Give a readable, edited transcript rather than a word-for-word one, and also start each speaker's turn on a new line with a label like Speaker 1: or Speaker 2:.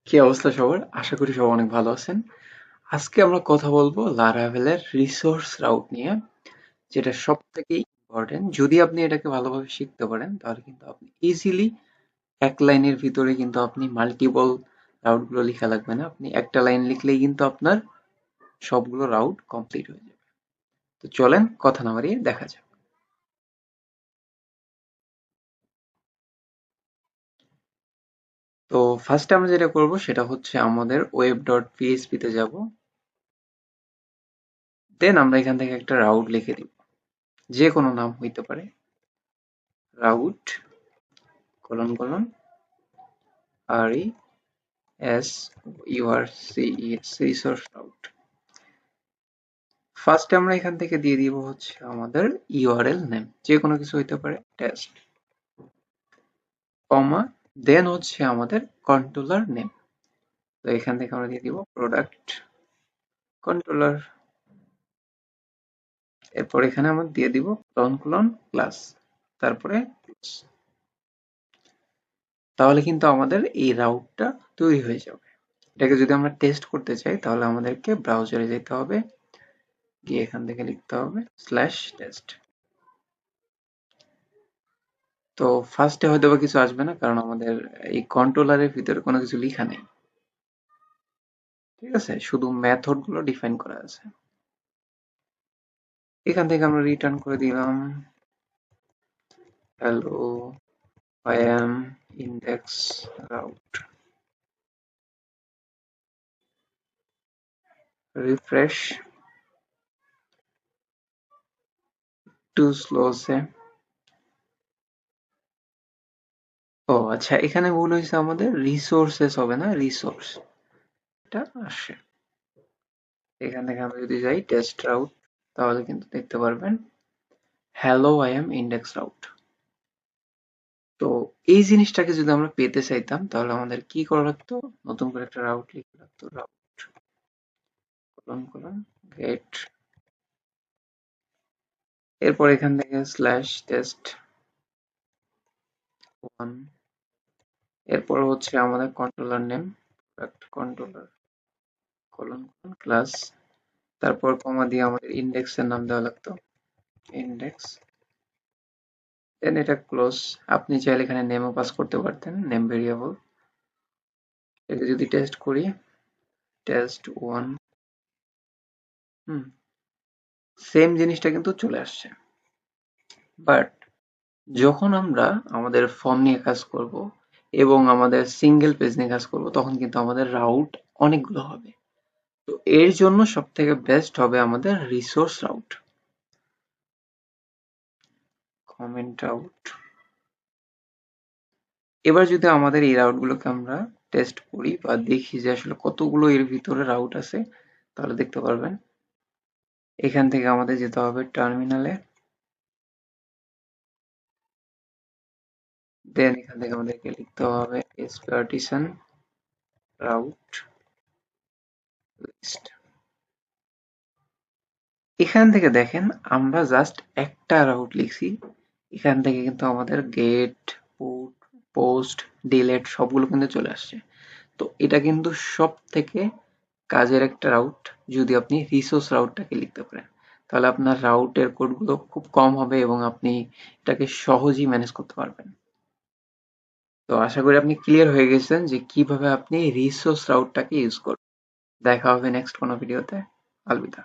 Speaker 1: কি অবস্থা সবার? আশা করি সবাই অনেক ভালো আছেন। আজকে আমরা কথা বলবো লারাভেলের রিসোর্স রাউট নিয়ে, যেটা সব থেকে ইম্পর্টেন্ট। যদি আপনি এটাকে ভালোভাবে শিখতে পারেন তাহলে কিন্তু আপনি ইজিলি এক লাইনের ভিতরে কিন্তু আপনি মাল্টিপল রাউট গুলো লেখা লাগবে না। আপনি একটা লাইন লিখলেই কিন্তু আপনার সবগুলো রাউট কমপ্লিট হয়ে যাবে। তো চলেন কথা না বাড়িয়ে দেখা যাক। তো ফার্স্টে আমরা যেটা করব সেটা হচ্ছে আমাদের ওয়েব ডট পিএইচপি তে যাব। দেন আমরা এখান থেকে একটা রাউট লিখে দিব, যে কোনো নাম হইতে পারে। Route colon colon RESOURCES resource route। ফার্স্টে আমরা এখান থেকে দিয়ে দিব হচ্ছে আমাদের ইউআরএল নেম, যে কোনো কিছু হইতে পারে, টেস্ট, কমা, দেন হচ্ছে আমাদের কন্ট্রোলার নেম। তো এখান থেকে আমরা দিয়ে দিব প্রোডাক্ট কন্ট্রোলার। এরপর এখানে আমরা দিয়ে দিব colon ক্লাস, তারপরে close। তাহলে কিন্তু আমাদের এই রাউটটা তৈরি হয়ে যাবে। এটাকে যদি আমরা টেস্ট করতে চাই তাহলে আমাদেরকে ব্রাউজারে যেতে হবে, গিয়ে এখান থেকে লিখতে হবে /test। তো ফার্স্টে হয়তো বা কিছু আসবে না, কারণ আমাদের এই কন্ট্রোলারের ভিতরে কোনো কিছু লেখা নেই। ঠিক আছে, শুধু মেথড গুলো ডিফাইন করা আছে। এখান থেকে আমরা রিটার্ন করে দিলাম hello I am index route. Refresh, too slow আছে। ও আচ্ছা, এখানে ভুল হয়েছে, আমাদের রিসোর্সেস হবে না, রিসোর্স এটা আসে। এখান থেকে আমরা যদি যাই টেস্ট রাউট, তাহলে কিন্তু দেখতে পারবেন hello I am index route. তো এই জিনিসটাকে যদি আমরা পেতে চাইতাম তাহলে আমাদের কি করা লাগতো? নতুন করে একটা রাউট লিখতে লাগতো, রাউট colon গেট, এরপর এখান থেকে /test1, এরপর হচ্ছে আমাদের controller name product controller class, তারপর কমা দিয়ে আমাদের ইন্ডেক্সের নাম দেওয়া লাগতো, ইন্ডেক্স, দেন এটা ক্লোজ। আপনি চাইলে এখানে নেমও পাস করতে পারতেন, নেম ভেরিয়েবল। এটা যদি টেস্ট করি, test1, সেম জিনিসটা কিন্তু চলে আসছে। বাট যখন আমরা আমাদের ফর্ম নিয়ে কাজ করব এবং আমাদের সিঙ্গেল পেজ নিয়ে কাজ করব, তখন কিন্তু আমাদের রাউট অনেকগুলো হবে। তো এর জন্য সব থেকে বেস্ট হবে আমাদের রিসোর্স রাউট। Comment out. এবার যদি আমাদের এই রাউট গুলোকে আমরা টেস্ট করি বা দেখি যে আসলে কতগুলো এর ভিতরে রাউট আছে, তাহলে দেখতে পারবেন এখান থেকে আমাদের যেতে হবে টার্মিনালে, দেন এখান থেকে আমাদেরকে লিখতে হবে partition রাউট লিস্ট। এখান থেকে দেখেন আমরা জাস্ট একটা রাউট লিখছি, এখান থেকে কিন্তু আমাদের গেট, পুট, পোস্ট, ডিলেট সবগুলো কিন্তু চলে আসছে। তো এটা কিন্তু সব থেকে কাজের একটা রাউট। যদি আপনি রিসোর্স রাউটটাকে লিখতে পারেন তাহলে আপনার রাউটের কোডগুলো খুব কম হবে এবং আপনি এটাকে সহজেই ম্যানেজ করতে পারবেন। তো আশা করি আপনি ক্লিয়ার হয়ে গেছেন যে কিভাবে আপনি রিসোর্স রাউটটাকে ইউজ করবেন। দেখা হবে নেক্সট কোনো ভিডিওতে। আলবিদা।